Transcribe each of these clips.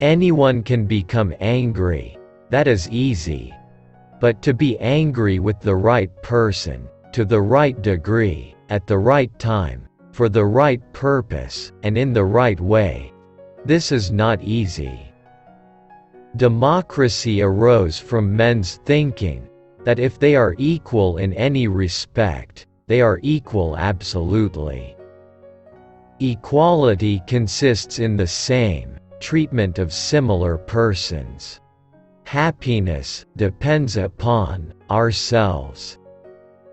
Anyone can become angry, that is easy. But to be angry with the right person, to the right degree, at the right time, for the right purpose, and in the right way, this is not easy. Democracy arose from men's thinking that if they are equal in any respect, they are equal absolutely. Equality consists in the same treatment of similar persons. Happiness depends upon ourselves.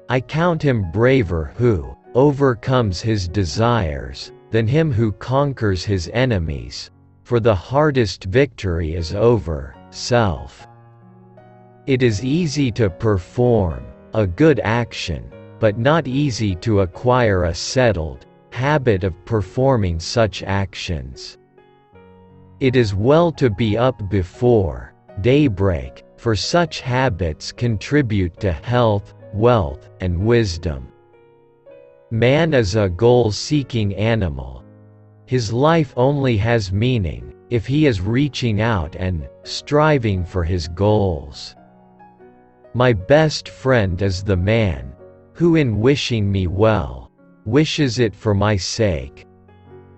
I count him braver who overcomes his desires than him who conquers his enemies, for the hardest victory is over self. It is easy to perform a good action, but not easy to acquire a settled habit of performing such actions. It is well to be up before daybreak, for such habits contribute to health, wealth, and wisdom. Man is a goal-seeking animal. His life only has meaning if he is reaching out and striving for his goals. My best friend is the man who, in wishing me well, wishes it for my sake.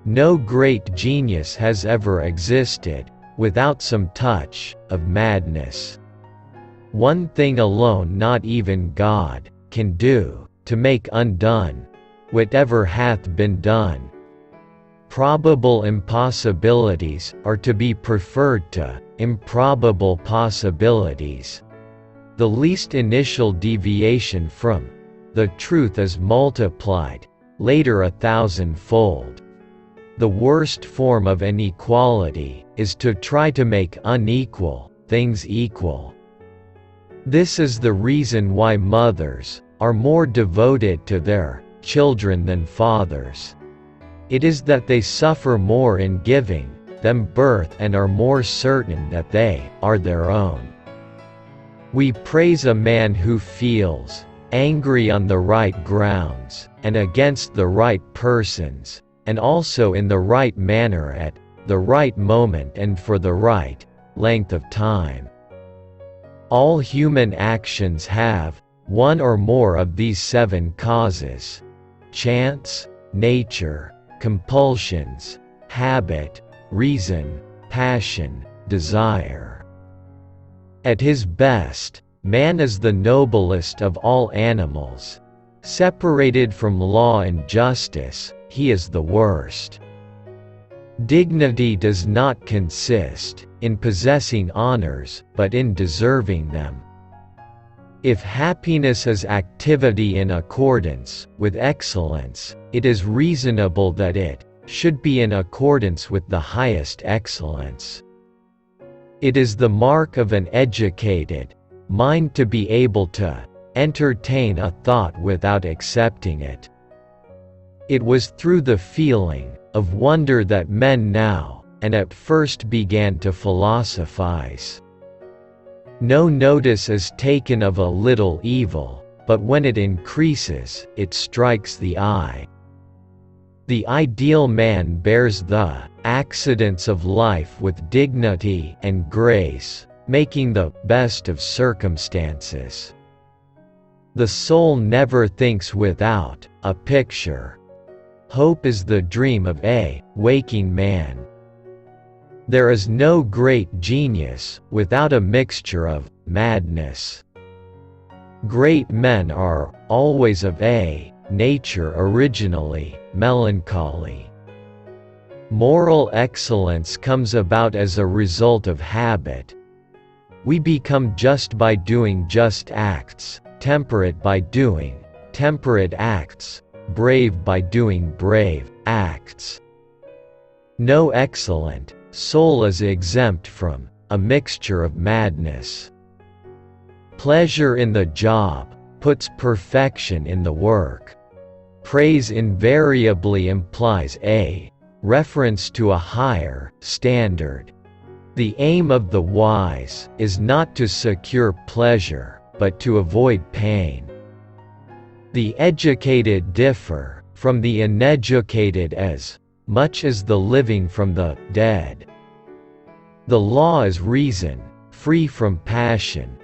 No great genius has ever existed without some touch of madness. One thing alone not even God can do, to make undone whatever hath been done. Probable impossibilities are to be preferred to improbable possibilities. The least initial deviation from the truth is multiplied later 1,000-fold. The worst form of inequality is to try to make unequal things equal. This is the reason why mothers are more devoted to their children than fathers. It is that they suffer more in giving them birth and are more certain that they are their own. We praise a man who feels angry on the right grounds, and against the right persons, and also in the right manner at the right moment and for the right length of time. All human actions have one or more of these 7 causes: chance, nature, compulsions, habit, reason, passion, desire. At his best, man is the noblest of all animals. Separated from law and justice, he is the worst. Dignity does not consist in possessing honors, but in deserving them. If happiness is activity in accordance with excellence, it is reasonable that it should be in accordance with the highest excellence. It is the mark of an educated mind to be able to entertain a thought without accepting it. It was through the feeling of wonder that men now and at first began to philosophize. No notice is taken of a little evil, but when it increases, it strikes the eye. The ideal man bears the accidents of life with dignity and grace, making the best of circumstances. The soul never thinks without a picture. Hope is the dream of a waking man. There is no great genius without a mixture of madness. Great men are always of a nature originally melancholy. Moral excellence comes about as a result of habit. We become just by doing just acts, temperate by doing temperate acts, brave by doing brave acts. No excellent soul is exempt from a mixture of madness. Pleasure in the job puts perfection in the work. Praise invariably implies a reference to a higher standard. The aim of the wise is not to secure pleasure, but to avoid pain. The educated differ from the uneducated as much as the living from the dead. The law is reason, free from passion.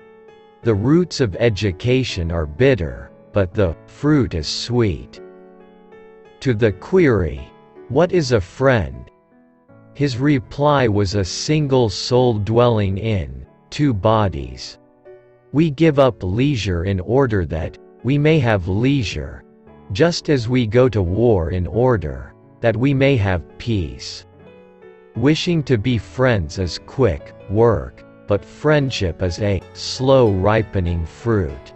The roots of education are bitter, but the fruit is sweet. To the query, "What is a friend?" his reply was a single soul dwelling in two bodies. We give up leisure in order that we may have leisure, just as we go to war in order that we may have peace. Wishing to be friends is quick work, but friendship is a slow ripening fruit.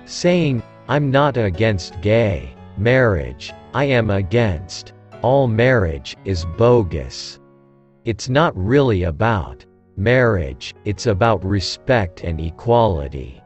Saying, "I'm not against gay marriage, I am against all marriage," is bogus. It's not really about marriage, it's about respect and equality.